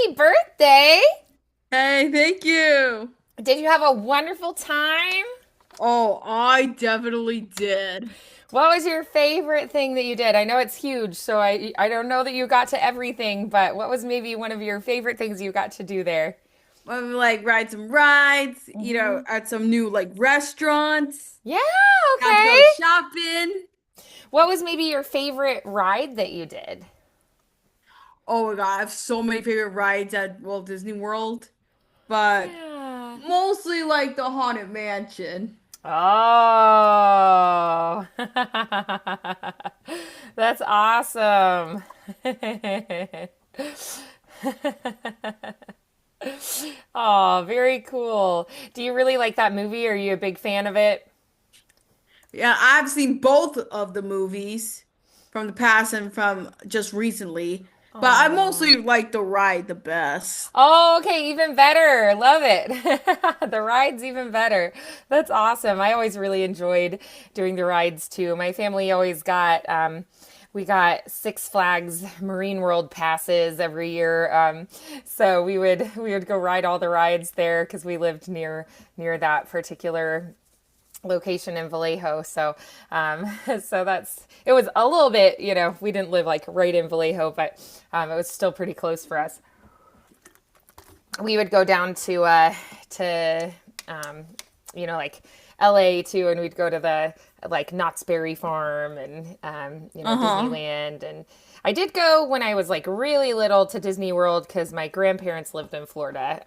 happy birthday! Hey, thank you. Did you have a wonderful time? Oh, I definitely did. What was your favorite thing that you did? I know it's huge, so I don't know that you got to everything, but what was maybe one of your favorite things you got to do there? Like ride some rides, Hmm. at some new restaurants. Yeah, Got to okay. go shopping. What was maybe your favorite ride that you did? Oh my God, I have so many favorite rides at Walt Disney World, but Yeah. mostly like the Haunted Mansion. Oh, that's awesome. Oh, very cool. Do you really like that movie? Are you a big fan of it? Yeah, I've seen both of the movies from the past and from just recently, but I Oh. mostly like the ride the best. Oh, okay, even better. Love it. The ride's even better. That's awesome. I always really enjoyed doing the rides too. My family always got we got Six Flags Marine World passes every year. So we would go ride all the rides there because we lived near that particular location in Vallejo. So, so that's it was a little bit, we didn't live like right in Vallejo, but it was still pretty close for us. We would go down to um, like LA too, and we'd go to the like Knott's Berry Farm and Uh-huh. Disneyland. And I did go when I was like really little to Disney World because my grandparents lived in Florida.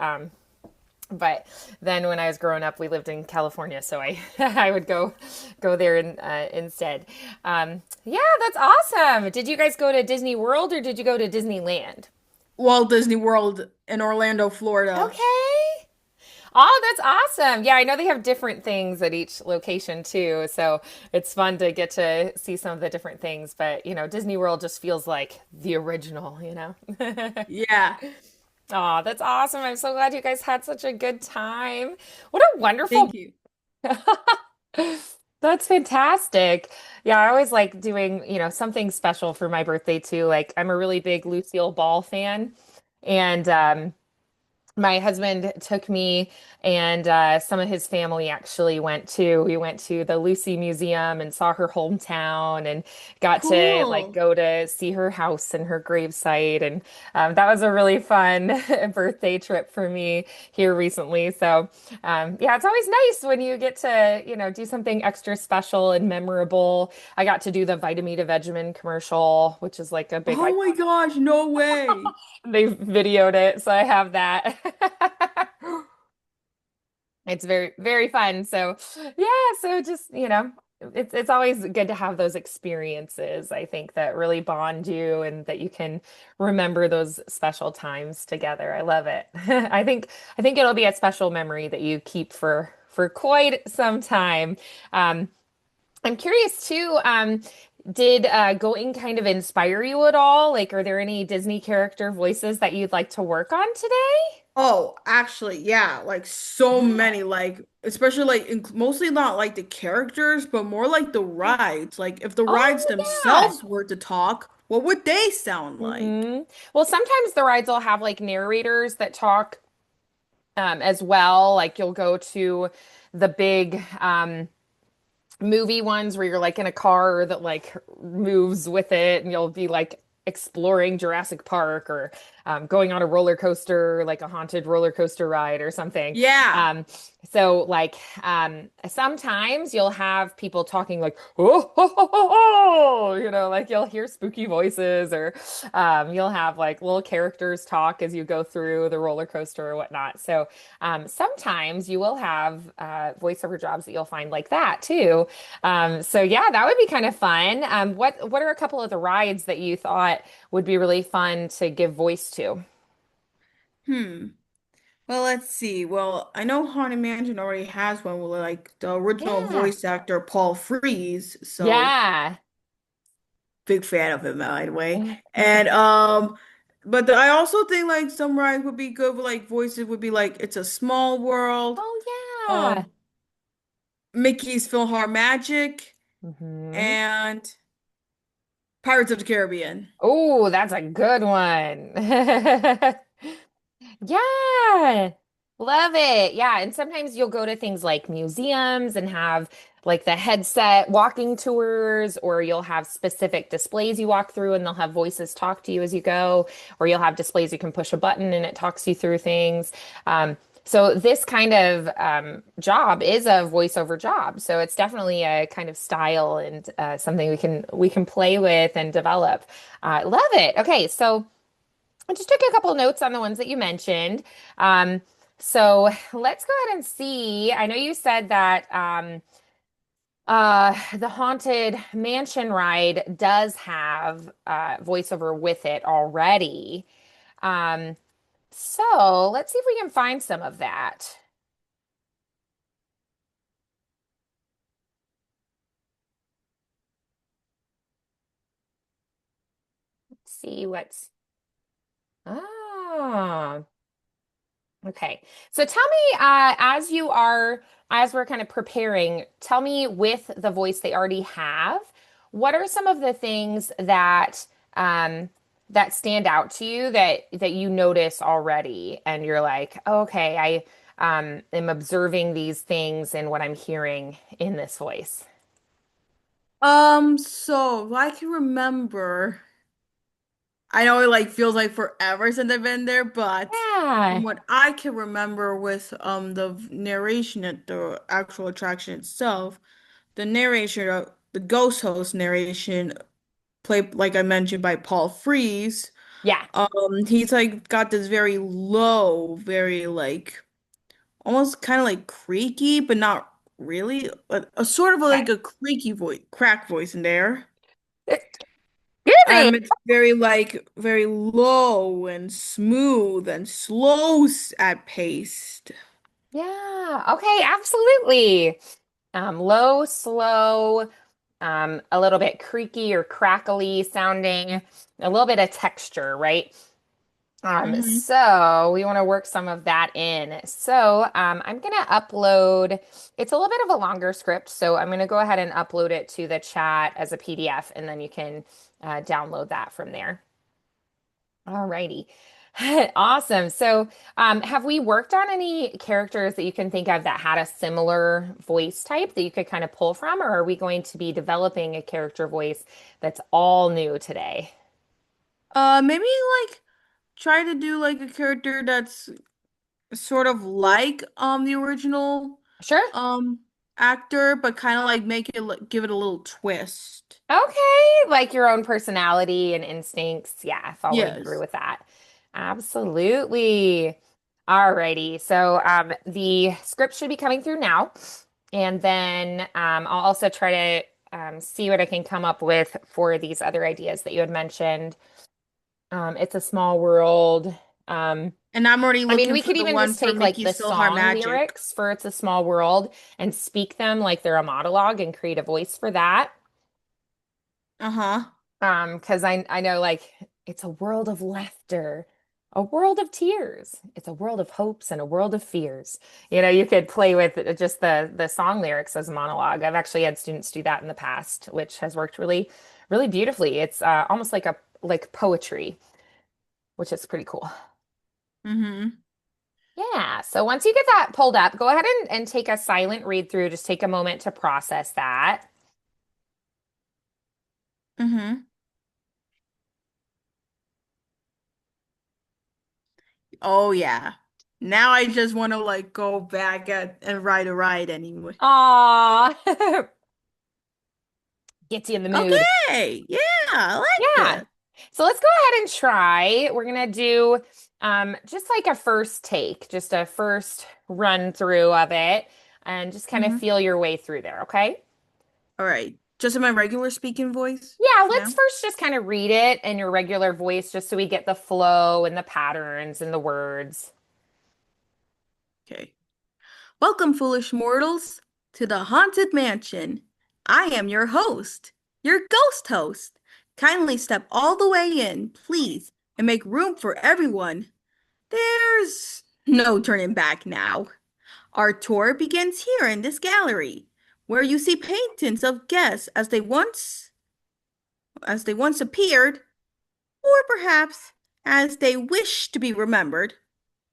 But then when I was growing up, we lived in California, so I I would go there instead. Yeah, that's awesome. Did you guys go to Disney World or did you go to Disneyland? Walt Disney World in Orlando, Florida. Okay. Oh, that's awesome. Yeah, I know they have different things at each location too. So it's fun to get to see some of the different things. But, Disney World just feels like the original. Yeah, Oh, that's awesome. I'm so glad you guys had such a good time. What a thank wonderful. you. That's fantastic. Yeah, I always like doing, something special for my birthday too. Like I'm a really big Lucille Ball fan. And my husband took me and some of his family actually we went to the Lucy Museum and saw her hometown and got to like Cool. go to see her house and her gravesite. And that was a really fun birthday trip for me here recently. So yeah, it's always nice when you get to, do something extra special and memorable. I got to do the Vitamin to Vegemin commercial, which is like a big Oh my gosh, no way. they videoed it, so I have that. It's very, very fun. So, yeah, so just, it's always good to have those experiences, I think, that really bond you and that you can remember those special times together. I love it. I think it'll be a special memory that you keep for quite some time. Um, I'm curious too, did going kind of inspire you at all? Like, are there any Disney character voices that you'd like to work on today? Oh, actually, yeah, like so Yeah. many, especially mostly not like the characters, but more like the rides. Like if the rides Oh, yeah. themselves were to talk, what would they sound like? Well, sometimes the rides will have like narrators that talk as well. Like you'll go to the big movie ones where you're like in a car that like moves with it and you'll be like exploring Jurassic Park or going on a roller coaster, like a haunted roller coaster ride or something. Yeah. Um, so like sometimes you'll have people talking like oh, oh, oh, oh, oh, like you'll hear spooky voices or you'll have like little characters talk as you go through the roller coaster or whatnot. So sometimes you will have voiceover jobs that you'll find like that too. So yeah, that would be kind of fun. What are a couple of the rides that you thought would be really fun to give voice to? Hmm. Well, let's see. Well, I know Haunted Mansion already has one with like the original Yeah. voice actor Paul Frees, so Yeah. big fan of him, by the way. And I also think like some rides would be good with like voices would be like It's a Small World, Oh yeah. um, Mickey's PhilharMagic, Hmm. and Pirates of the Caribbean. Oh, that's a good one. Yeah. Love it. Yeah. And sometimes you'll go to things like museums and have like the headset walking tours, or you'll have specific displays you walk through and they'll have voices talk to you as you go, or you'll have displays you can push a button and it talks you through things. So this kind of job is a voiceover job. So it's definitely a kind of style and something we can play with and develop. Love it. Okay, so I just took a couple notes on the ones that you mentioned. Um, so let's go ahead and see. I know you said that the Haunted Mansion ride does have voiceover with it already. Um, so let's see if we can find some of that. Let's see what's. Oh. Okay. So tell me, as we're kind of preparing, tell me with the voice they already have, what are some of the things um, that stand out to you that you notice already, and you're like, oh, okay, I am observing these things and what I'm hearing in this voice. So I can remember. I know it like feels like forever since I've been there, but from Yeah. what I can remember with the narration at the actual attraction itself, the narration, the ghost host narration, played like I mentioned by Paul Frees. Yeah. He's like got this very low, very like almost kind of like creaky, but not really, a sort of Okay. like a creaky voice, crack voice in there. Excuse me. It's very like very low and smooth and slow at paced. Yeah. Okay. Absolutely. Low, slow, a little bit creaky or crackly sounding, a little bit of texture, right? Hmm. So we want to work some of that in. So I'm going to upload, it's a little bit of a longer script, so I'm going to go ahead and upload it to the chat as a PDF, and then you can download that from there. Alrighty. Awesome. So, have we worked on any characters that you can think of that had a similar voice type that you could kind of pull from, or are we going to be developing a character voice that's all new today? Maybe like try to do like a character that's sort of like the original Sure. um actor, but kind of like make it give it a little twist. Okay, like your own personality and instincts. Yeah, following through Yes. with that. Absolutely. Alrighty. So the script should be coming through now. And then I'll also try to see what I can come up with for these other ideas that you had mentioned. It's a small world. Um, And I'm already I mean, looking we for could the even one just for take like Mickey the Stillheart song Magic. lyrics for It's a Small World and speak them like they're a monologue and create a voice for that. Uh-huh. Because I know like it's a world of laughter, a world of tears, it's a world of hopes and a world of fears. You know, you could play with just the song lyrics as a monologue. I've actually had students do that in the past, which has worked really, really beautifully. It's almost like a like poetry, which is pretty cool. Mm-hmm. Yeah. So once you get that pulled up, go ahead and take a silent read through. Just take a moment to process that. Mm-hmm. Oh yeah. Now I just want to like go back and ride a ride anyway. Aw. Gets you in the mood. Okay. Yeah, I like Yeah. this. So let's go ahead and try. We're gonna do just like a first take, just a first run through of it, and just kind of Hmm. feel your way through there, okay? All right. Just in my regular speaking voice Yeah, let's now. first just kind of read it in your regular voice just so we get the flow and the patterns and the words. Okay. Welcome, foolish mortals, to the Haunted Mansion. I am your host, your ghost host. Kindly step all the way in, please, and make room for everyone. There's no turning back now. Our tour begins here in this gallery, where you see paintings of guests as they once appeared, or perhaps as they wish to be remembered.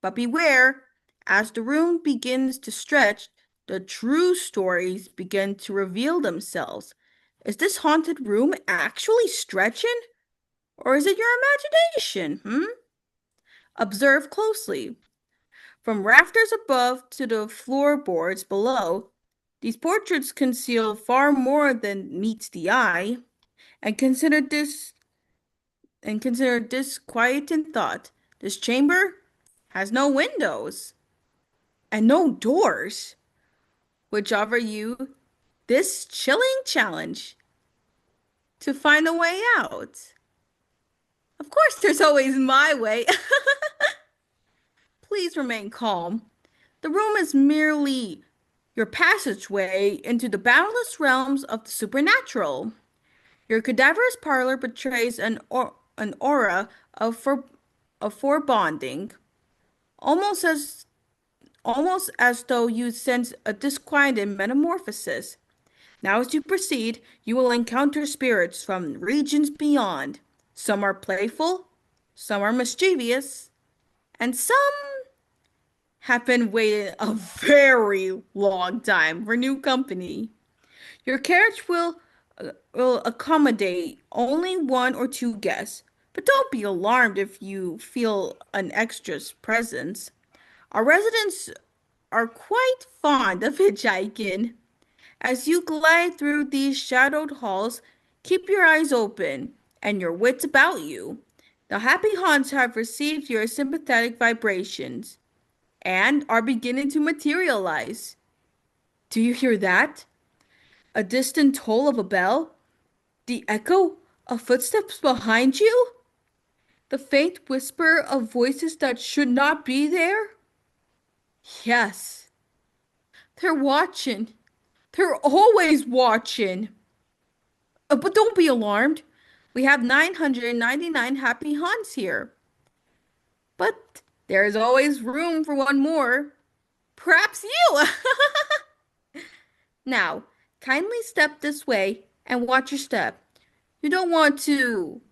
But beware, as the room begins to stretch, the true stories begin to reveal themselves. Is this haunted room actually stretching? Or is it your imagination? Observe closely. From rafters above to the floorboards below, these portraits conceal far more than meets the eye. And consider this quiet in thought. This chamber has no windows and no doors, which offer you this chilling challenge to find a way out. Of course, there's always my way. Please remain calm. The room is merely your passageway into the boundless realms of the supernatural. Your cadaverous parlor betrays an aura of foreboding, almost as almost as though you sense a disquieted metamorphosis. Now, as you proceed, you will encounter spirits from regions beyond. Some are playful, some are mischievous, and some have been waiting a very long time for new company. Your carriage will accommodate only one or two guests, but don't be alarmed if you feel an extra's presence. Our residents are quite fond of hitchhiking. As you glide through these shadowed halls, keep your eyes open and your wits about you. The happy haunts have received your sympathetic vibrations and are beginning to materialize. Do you hear that? A distant toll of a bell? The echo of footsteps behind you? The faint whisper of voices that should not be there? Yes, they're watching. They're always watching. But don't be alarmed. We have 999 happy haunts here. But there is always room for one more. Perhaps you! Now, kindly step this way and watch your step. You don't want to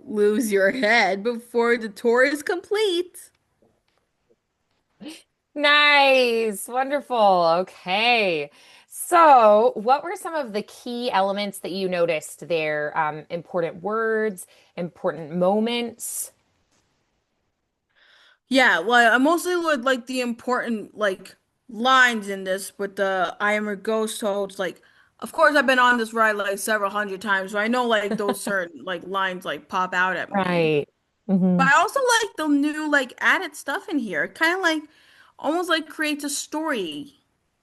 lose your head before the tour is complete. Nice. Wonderful. Okay. So, what were some of the key elements that you noticed there? Important words, important moments? Yeah, well, I mostly would like the important lines in this with the I am a ghost, so it's like of course I've been on this ride like several hundred times, so I know like those certain lines pop out at me. Right. Hmm. But I also like the new added stuff in here. Kind of almost like creates a story,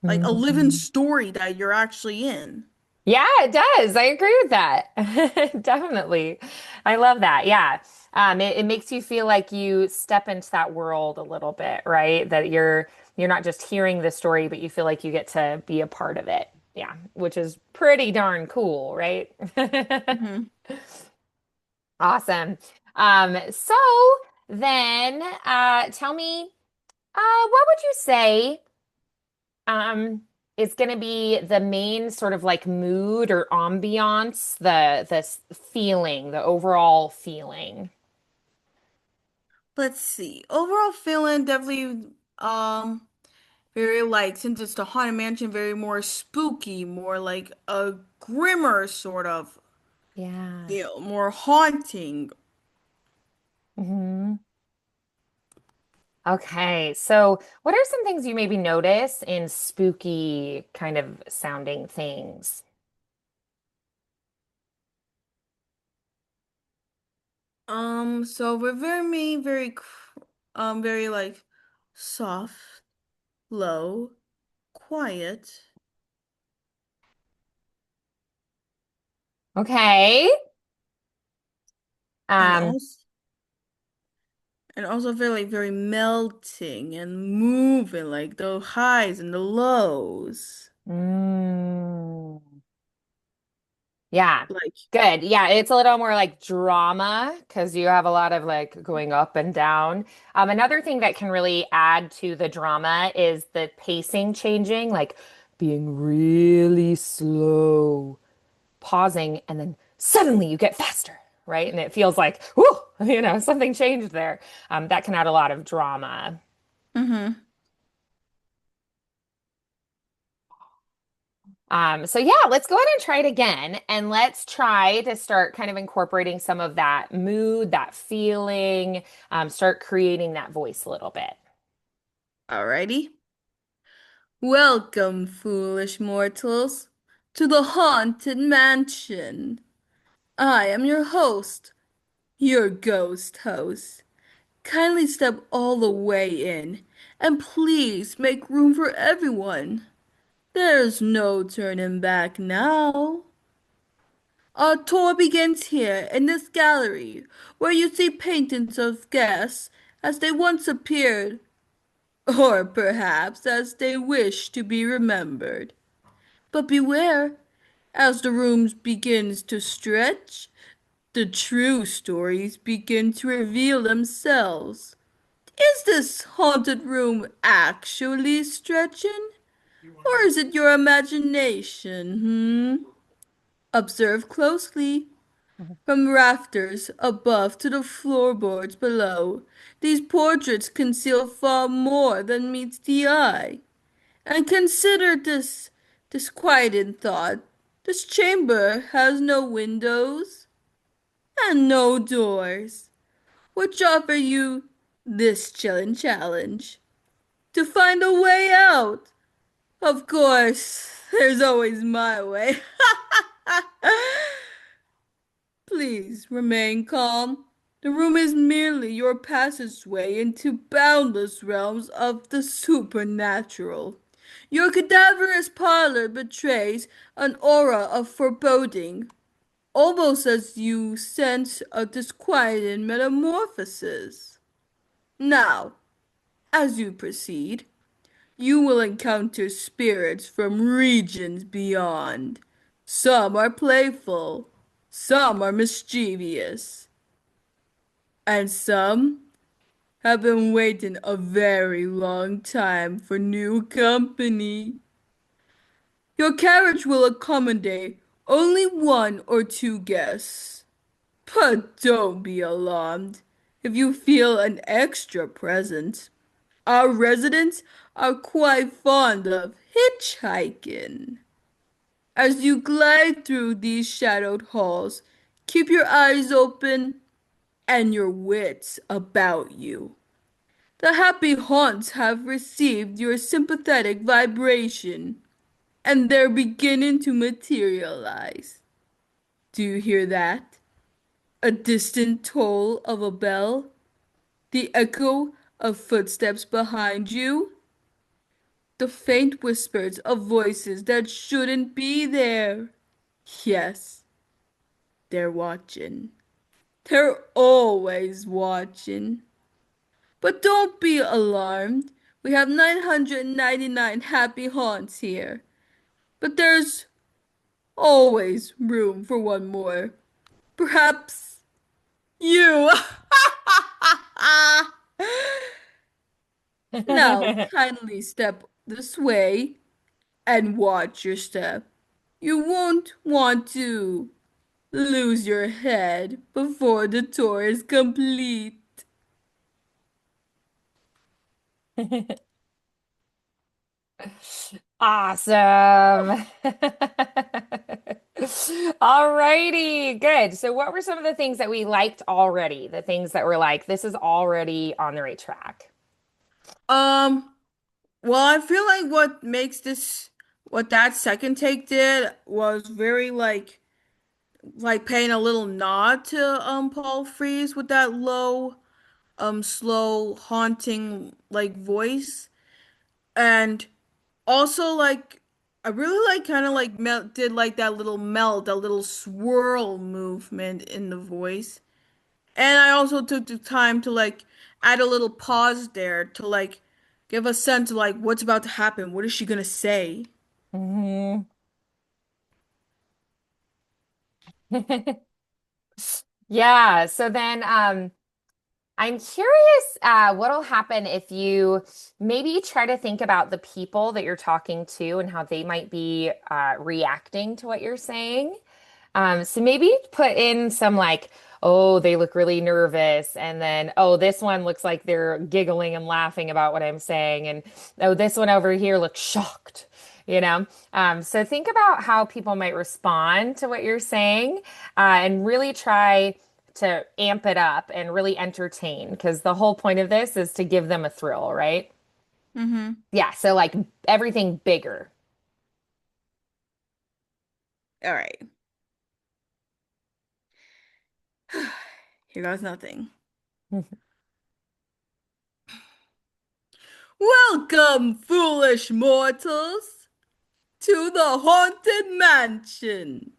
like a living Hmm. story that you're actually in. Yeah, it does. I agree with that. Definitely. I love that. Yeah. It makes you feel like you step into that world a little bit, right? That you're not just hearing the story, but you feel like you get to be a part of it. Yeah, which is pretty darn cool, right? Hmm. Awesome. So then tell me, what would you say? Um, is going to be the main sort of like mood or ambiance, the feeling, the overall feeling. Let's see. Overall feeling definitely very since it's the Haunted Mansion, very more spooky, more like a grimmer sort of Yeah. feel, more haunting. Hmm. Okay. So, what are some things you maybe notice in spooky kind of sounding things? So we're very soft, low, quiet, Okay. and Um, also very melting and moving, like the highs and the lows. mm, yeah. Like, Good. Yeah, it's a little more like drama because you have a lot of like going up and down. Another thing that can really add to the drama is the pacing changing, like being really slow, pausing, and then suddenly you get faster, right? And it feels like, whoo. something changed there. That can add a lot of drama. Mm-hmm. So yeah, let's go ahead and try it again, and let's try to start kind of incorporating some of that mood, that feeling, start creating that voice a little bit. Alrighty. Welcome, foolish mortals, to the Haunted Mansion. I am your host, your ghost host. Kindly step all the way in, and please make room for everyone. There's no turning back now. Our tour begins here in this gallery, where you see paintings of guests as they once appeared, or perhaps as they wish to be remembered. But beware, as the room begins to stretch, the true stories begin to reveal themselves. Is this haunted room actually stretching? Or is it your imagination? Observe closely. From rafters above to the floorboards below, these portraits conceal far more than meets the eye. And consider this disquieting thought. This chamber has no windows and no doors, which offer you this chilling challenge to find a way out. Of course, there's always my way. Please remain calm. The room is merely your passageway into boundless realms of the supernatural. Your cadaverous parlor betrays an aura of foreboding, almost as you sense a disquieting metamorphosis. Now, as you proceed, you will encounter spirits from regions beyond. Some are playful, some are mischievous, and some have been waiting a very long time for new company. Your carriage will accommodate only one or two guests, but don't be alarmed if you feel an extra presence. Our residents are quite fond of hitchhiking. As you glide through these shadowed halls, keep your eyes open and your wits about you. The happy haunts have received your sympathetic vibration, and they're beginning to materialize. Do you hear that? A distant toll of a bell? The echo of footsteps behind you? The faint whispers of voices that shouldn't be there? Yes, they're watching. They're always watching. But don't be alarmed. We have 999 happy haunts here. But there's always room for one more. Perhaps you. Now, kindly step this way and watch your step. You won't want to lose your head before the tour is complete. Awesome. Alrighty, good. So what were some of the things that we liked already? The things that were like, this is already on the right track. Um, well, I feel like what that second take did was very like paying a little nod to Paul Frees with that low, slow, haunting like voice. And also like I really like kind of like did like that little melt, that little swirl movement in the voice. And I also took the time to like add a little pause there to like give a sense of like what's about to happen. What is she gonna say? Mhm. Yeah, so then I'm curious what'll happen if you maybe try to think about the people that you're talking to and how they might be reacting to what you're saying. So maybe put in some like oh, they look really nervous. And then, oh, this one looks like they're giggling and laughing about what I'm saying. And oh, this one over here looks shocked. You know, so think about how people might respond to what you're saying, and really try to amp it up and really entertain because the whole point of this is to give them a thrill, right? Mm-hmm. Yeah, so like everything bigger. All right. Here goes nothing. Welcome, foolish mortals, to the Haunted Mansion.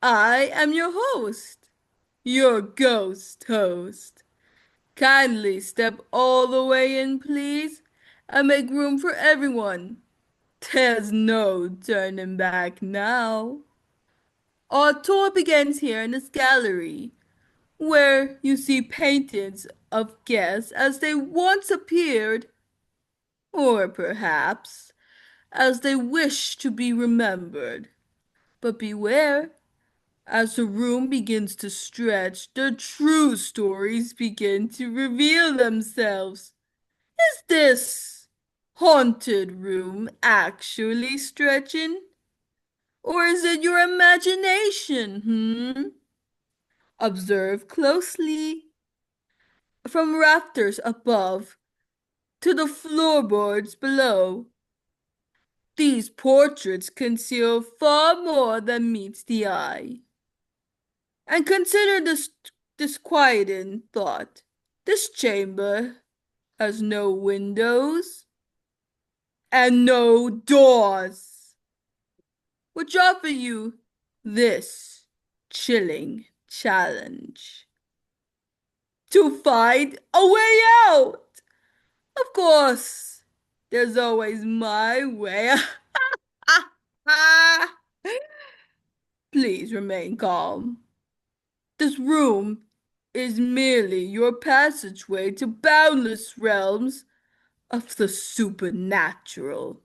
I am your host, your ghost host. Kindly step all the way in, please, and make room for everyone. There's no turning back now. Our tour begins here in this gallery, where you see paintings of guests as they once appeared, or perhaps as they wish to be remembered. But beware, as the room begins to stretch, the true stories begin to reveal themselves. Is this haunted room actually stretching? Or is it your imagination, hmm? Observe closely. From rafters above to the floorboards below, these portraits conceal far more than meets the eye. And consider this disquieting thought. This chamber has no windows and no doors, which offer you this chilling challenge to find a way out. Of course, there's always my way. Please remain calm. This room is merely your passageway to boundless realms of the supernatural.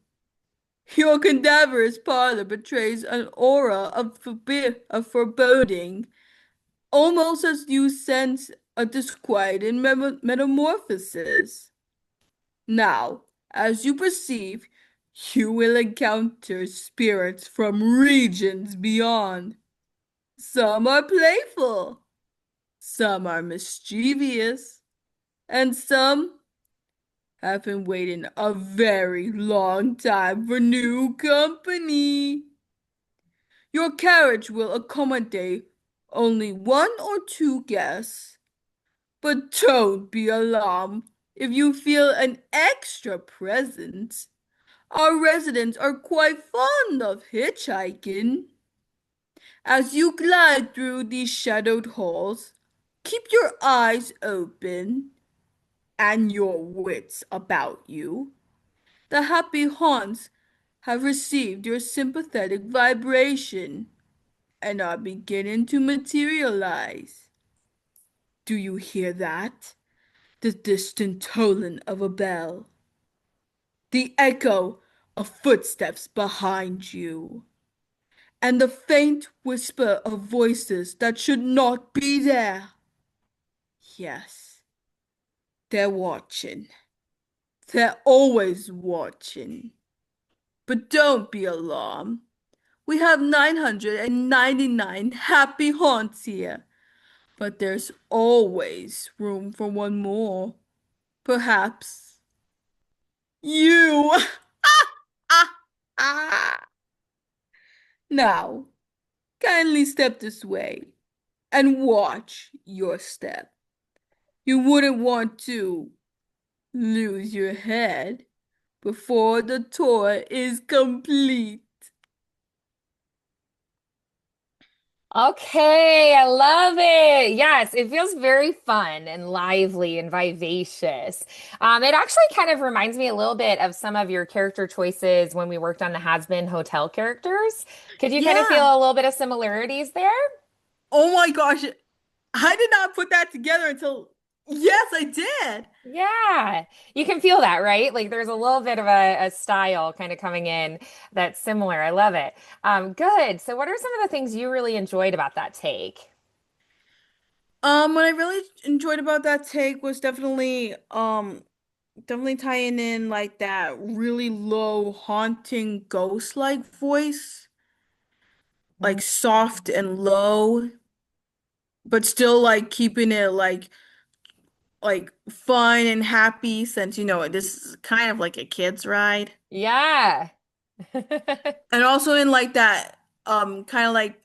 Your cadaverous parlor betrays an aura of foreboding, almost as you sense a disquieting metamorphosis. Now, as you perceive, you will encounter spirits from regions beyond. Some are playful, some are mischievous, and some have been waiting a very long time for new company. Your carriage will accommodate only one or two guests, but don't be alarmed if you feel an extra presence. Our residents are quite fond of hitchhiking. As you glide through these shadowed halls, keep your eyes open and your wits about you. The happy haunts have received your sympathetic vibration and are beginning to materialize. Do you hear that? The distant tolling of a bell, the echo of footsteps behind you, and the faint whisper of voices that should not be there. Yes, they're watching. They're always watching. But don't be alarmed. We have 999 happy haunts here, but there's always room for one more. Perhaps you. Ah, ah. Now, kindly step this way and watch your step. You wouldn't want to lose your head before the tour is complete. Okay, I love it. Yes, it feels very fun and lively and vivacious. It actually kind of reminds me a little bit of some of your character choices when we worked on the Has Been Hotel characters. Could you kind of feel Yeah. a little bit of similarities there? Oh my gosh. I did not put that together until. Yes, I did. Yeah, you can feel that, right? Like there's a little bit of a style kind of coming in that's similar. I love it. Good. So, what are some of the things you really enjoyed about that take? What I really enjoyed about that take was definitely tying in like that really low, haunting, ghost-like voice, like soft and low, but still like keeping it like fun and happy since this is kind of like a kid's ride. Yeah. And also in like that kind of like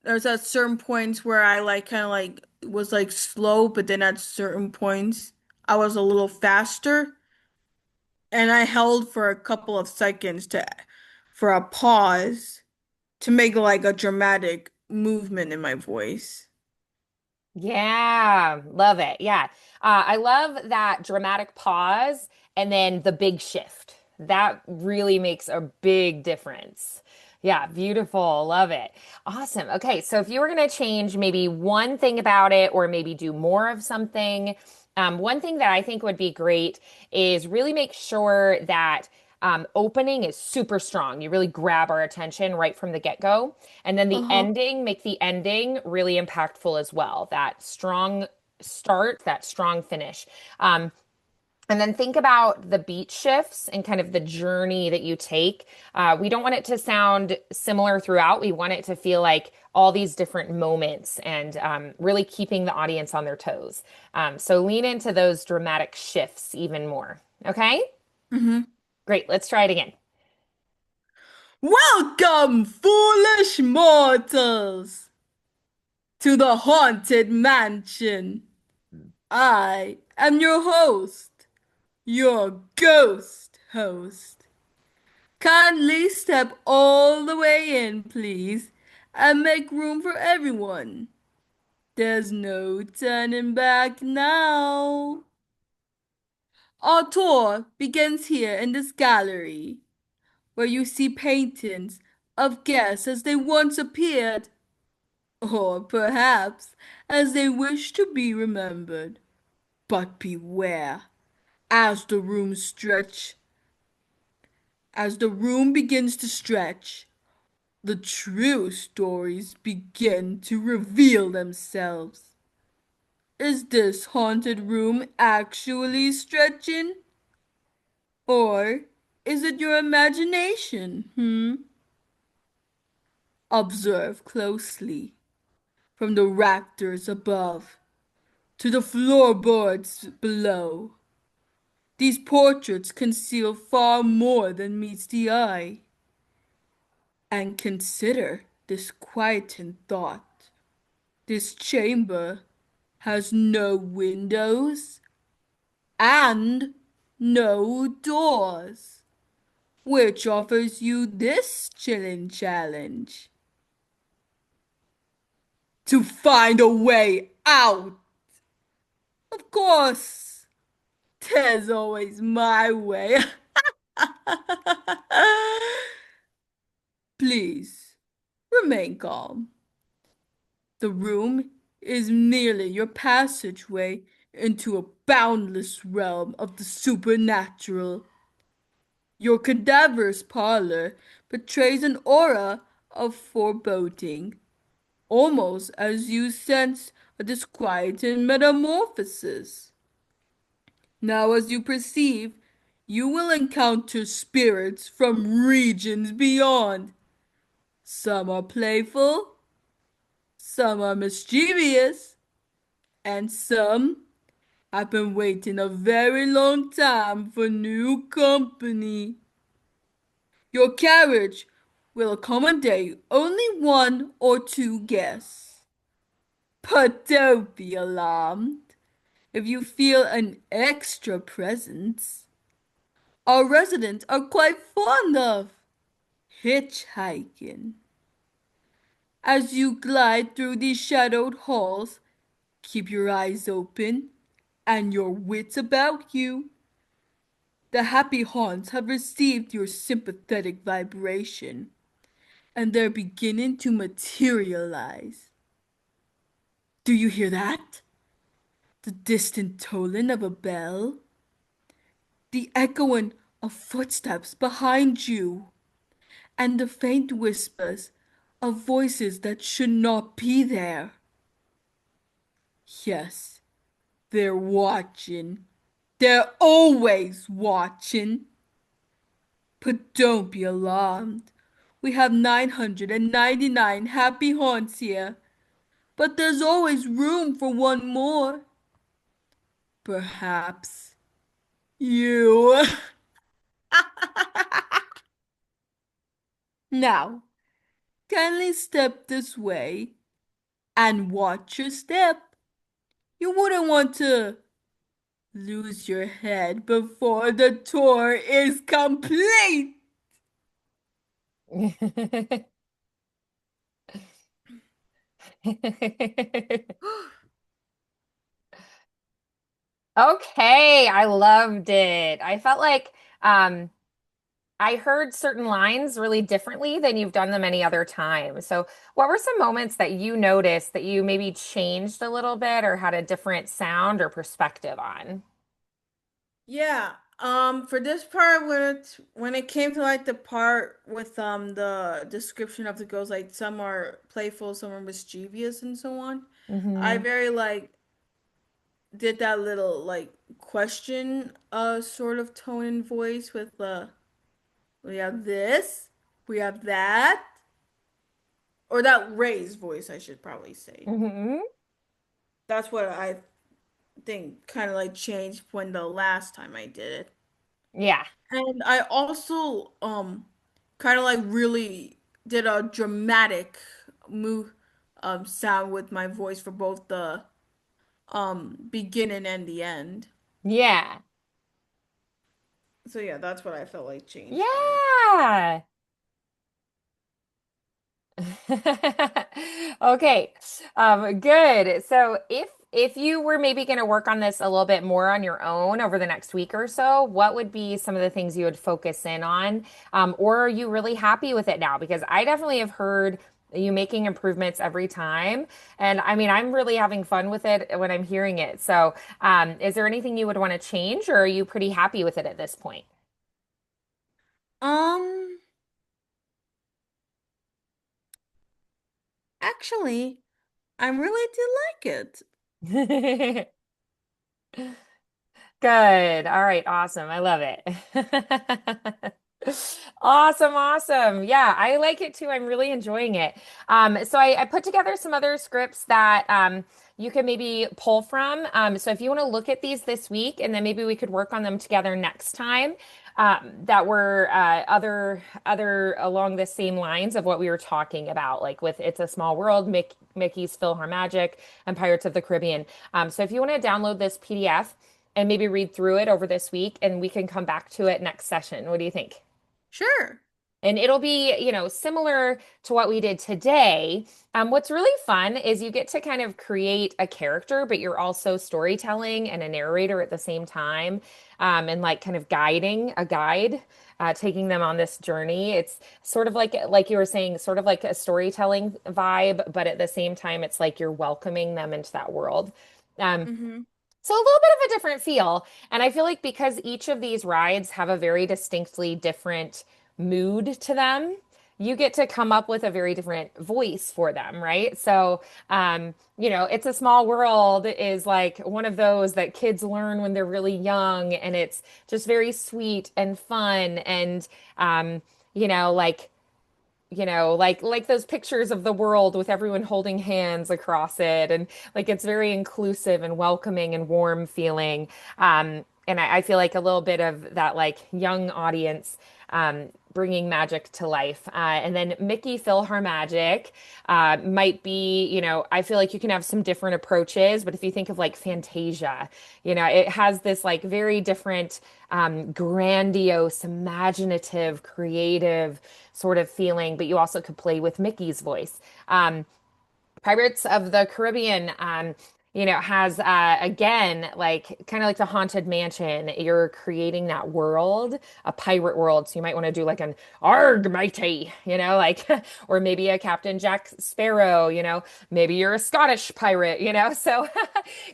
there's at certain points where I like kind of like was like slow, but then at certain points I was a little faster. And I held for a couple of seconds to for a pause to make like a dramatic movement in my voice. Yeah, love it. Yeah. I love that dramatic pause and then the big shift. That really makes a big difference. Yeah, beautiful. Love it. Awesome. Okay, so if you were going to change maybe one thing about it or maybe do more of something, one thing that I think would be great is really make sure that opening is super strong. You really grab our attention right from the get-go. And then the Uh-huh. ending, make the ending really impactful as well. That strong start, that strong finish. And then think about the beat shifts and kind of the journey that you take. We don't want it to sound similar throughout. We want it to feel like all these different moments and really keeping the audience on their toes. So lean into those dramatic shifts even more. Okay? Hmm. Great. Let's try it again. Welcome, foolish mortals, to the haunted mansion. I am your host, your ghost host. Kindly step all the way in, please, and make room for everyone. There's no turning back now. Our tour begins here in this gallery, where you see paintings of guests as they once appeared, or perhaps as they wish to be remembered. But beware, as the room stretch, as the room begins to stretch, the true stories begin to reveal themselves. Is this haunted room actually stretching? Or is it your imagination? Observe closely, from the rafters above to the floorboards below. These portraits conceal far more than meets the eye. And consider this quieting thought. This chamber has no windows and no doors, which offers you this chilling challenge to find a way out. Of course, there's always my way. Please remain calm. The room is merely your passageway into a boundless realm of the supernatural. Your cadaverous parlor betrays an aura of foreboding, almost as you sense a disquieting metamorphosis. Now, as you perceive, you will encounter spirits from regions beyond. Some are playful, some are mischievous, and some have been waiting a very long time for new company. Your carriage will accommodate only one or two guests. But don't be alarmed if you feel an extra presence. Our residents are quite fond of hitchhiking. As you glide through these shadowed halls, keep your eyes open and your wits about you. The happy haunts have received your sympathetic vibration, and they're beginning to materialize. Do you hear that? The distant tolling of a bell? The echoing of footsteps behind you? And the faint whispers of voices that should not be there? Yes, they're watching. They're always watching. But don't be alarmed. We have 999 happy haunts here, but there's always room for one more. Perhaps you. Now, kindly step this way and watch your step. You wouldn't want to lose your head before the tour is complete. Okay, I loved it. I felt like um, I heard certain lines really differently than you've done them any other time. So, what were some moments that you noticed that you maybe changed a little bit or had a different sound or perspective on? Yeah. For this part, when it came to like the part with the description of the girls, like some are playful, some are mischievous, and so on. I Hmm. very like did that little like question sort of tone and voice with we have this, we have that, or that raised voice, I should probably say. Hmm. That's what I think kind of like changed when the last time I did it. Yeah. And I also kind of like really did a dramatic move sound with my voice for both the beginning and the end. Yeah. So yeah, that's what I felt like changed from it. Yeah. Okay. Good. So if you were maybe going to work on this a little bit more on your own over the next week or so, what would be some of the things you would focus in on? Or are you really happy with it now? Because I definitely have heard you making improvements every time. And I mean, I'm really having fun with it when I'm hearing it. So, is there anything you would want to change, or are you pretty happy with it at this point? Um, Actually, I really did like it. Good. All right. Awesome. I love it. Awesome. Awesome. Yeah, I like it too. I'm really enjoying it. So I put together some other scripts that you can maybe pull from. So if you want to look at these this week, and then maybe we could work on them together next time. That were other along the same lines of what we were talking about, like with It's a Small World, Mickey's PhilharMagic, and Pirates of the Caribbean. So if you want to download this PDF and maybe read through it over this week, and we can come back to it next session. What do you think? Sure. And it'll be, similar to what we did today. What's really fun is you get to kind of create a character, but you're also storytelling and a narrator at the same time, and like kind of guiding a guide, taking them on this journey. It's sort of like you were saying, sort of like a storytelling vibe, but at the same time, it's like you're welcoming them into that world. Um, Mm-hmm. so a little bit of a different feel. And I feel like because each of these rides have a very distinctly different mood to them, you get to come up with a very different voice for them, right? So, It's a Small World is like one of those that kids learn when they're really young, and it's just very sweet and fun and, um, you know, like like those pictures of the world with everyone holding hands across it, and like it's very inclusive and welcoming and warm feeling. And I feel like a little bit of that like young audience bringing magic to life. And then Mickey PhilharMagic might be, I feel like you can have some different approaches, but if you think of like Fantasia, it has this like very different, grandiose, imaginative, creative sort of feeling, but you also could play with Mickey's voice. Pirates of the Caribbean, has again like kind of like the Haunted Mansion. You're creating that world, a pirate world. So you might want to do like an "Arg, matey," like, or maybe a Captain Jack Sparrow. Maybe you're a Scottish pirate. So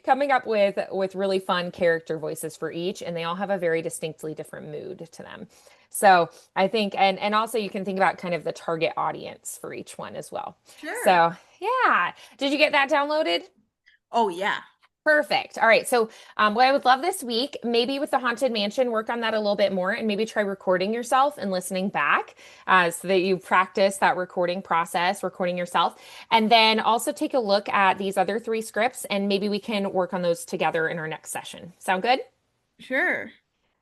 coming up with really fun character voices for each, and they all have a very distinctly different mood to them. So I think, and also you can think about kind of the target audience for each one as well. Sure. So yeah. Did you get that downloaded? Oh, yeah. Perfect. All right. So, what I would love this week, maybe with the Haunted Mansion, work on that a little bit more and maybe try recording yourself and listening back so that you practice that recording process, recording yourself. And then also take a look at these other three scripts and maybe we can work on those together in our next session. Sound good? Sure.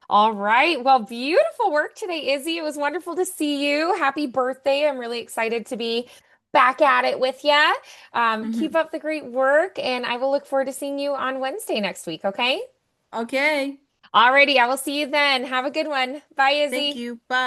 All right. Well, beautiful work today, Izzy. It was wonderful to see you. Happy birthday. I'm really excited to be back at it with you. Keep Hmm. up the great work, and I will look forward to seeing you on Wednesday next week, okay? Okay. Alrighty, I will see you then. Have a good one. Bye, Thank Izzy. you. Bye.